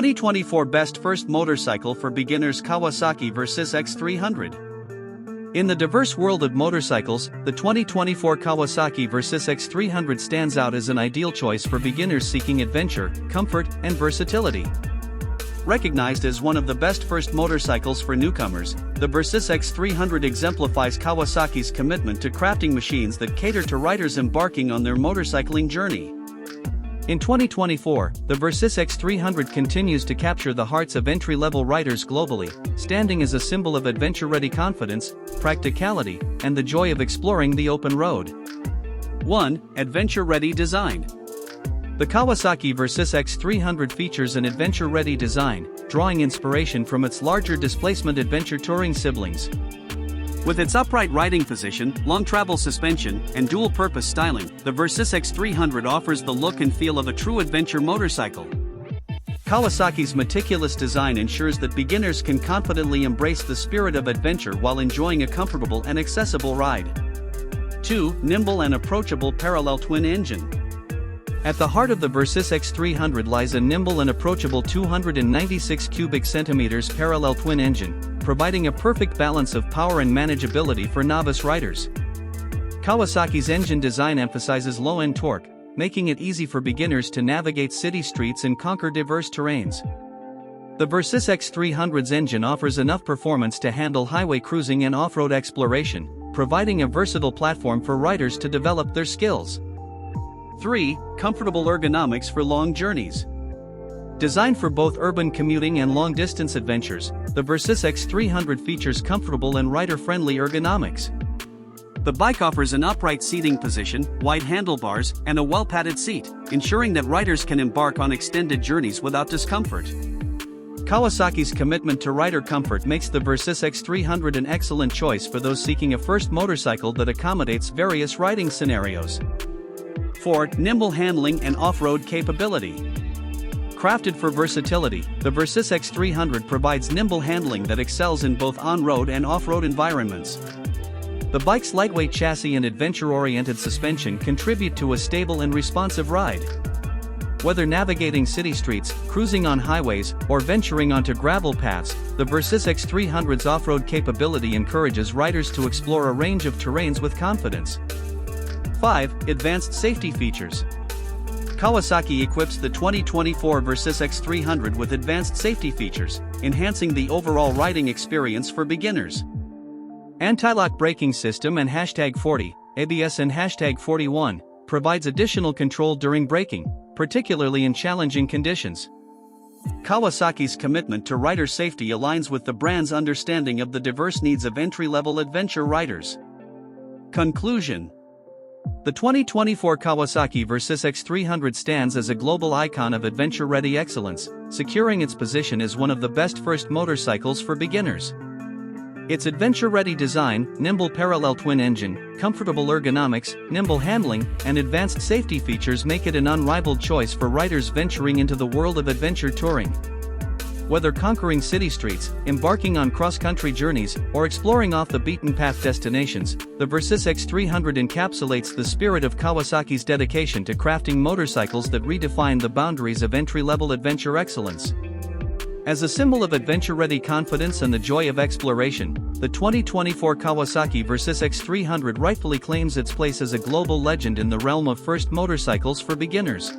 2024 Best First Motorcycle for Beginners Kawasaki Versys X 300. In the diverse world of motorcycles, the 2024 Kawasaki Versys X 300 stands out as an ideal choice for beginners seeking adventure, comfort, and versatility. Recognized as one of the best first motorcycles for newcomers, the Versys X 300 exemplifies Kawasaki's commitment to crafting machines that cater to riders embarking on their motorcycling journey. In 2024, the Versys X 300 continues to capture the hearts of entry-level riders globally, standing as a symbol of adventure-ready confidence, practicality, and the joy of exploring the open road. 1. Adventure-ready design. The Kawasaki Versys X 300 features an adventure-ready design, drawing inspiration from its larger displacement adventure touring siblings. With its upright riding position, long travel suspension, and dual-purpose styling, the Versys X 300 offers the look and feel of a true adventure motorcycle. Kawasaki's meticulous design ensures that beginners can confidently embrace the spirit of adventure while enjoying a comfortable and accessible ride. 2. Nimble and approachable parallel twin engine. At the heart of the Versys X 300 lies a nimble and approachable 296 cubic centimeters parallel twin engine, providing a perfect balance of power and manageability for novice riders. Kawasaki's engine design emphasizes low-end torque, making it easy for beginners to navigate city streets and conquer diverse terrains. The Versys X 300's engine offers enough performance to handle highway cruising and off-road exploration, providing a versatile platform for riders to develop their skills. 3. Comfortable ergonomics for long journeys. Designed for both urban commuting and long-distance adventures, the Versys X 300 features comfortable and rider-friendly ergonomics. The bike offers an upright seating position, wide handlebars, and a well-padded seat, ensuring that riders can embark on extended journeys without discomfort. Kawasaki's commitment to rider comfort makes the Versys X 300 an excellent choice for those seeking a first motorcycle that accommodates various riding scenarios. 4. Nimble handling and off-road capability. Crafted for versatility, the Versys X 300 provides nimble handling that excels in both on-road and off-road environments. The bike's lightweight chassis and adventure-oriented suspension contribute to a stable and responsive ride. Whether navigating city streets, cruising on highways, or venturing onto gravel paths, the Versys X 300's off-road capability encourages riders to explore a range of terrains with confidence. 5. Advanced safety features. Kawasaki equips the 2024 Versys X 300 with advanced safety features, enhancing the overall riding experience for beginners. Anti-lock braking system and #40, ABS and #41, provides additional control during braking, particularly in challenging conditions. Kawasaki's commitment to rider safety aligns with the brand's understanding of the diverse needs of entry-level adventure riders. Conclusion. The 2024 Kawasaki Versys X 300 stands as a global icon of adventure-ready excellence, securing its position as one of the best first motorcycles for beginners. Its adventure-ready design, nimble parallel twin engine, comfortable ergonomics, nimble handling, and advanced safety features make it an unrivaled choice for riders venturing into the world of adventure touring. Whether conquering city streets, embarking on cross-country journeys, or exploring off-the-beaten-path destinations, the Versys X 300 encapsulates the spirit of Kawasaki's dedication to crafting motorcycles that redefine the boundaries of entry-level adventure excellence. As a symbol of adventure-ready confidence and the joy of exploration, the 2024 Kawasaki Versys X 300 rightfully claims its place as a global legend in the realm of first motorcycles for beginners.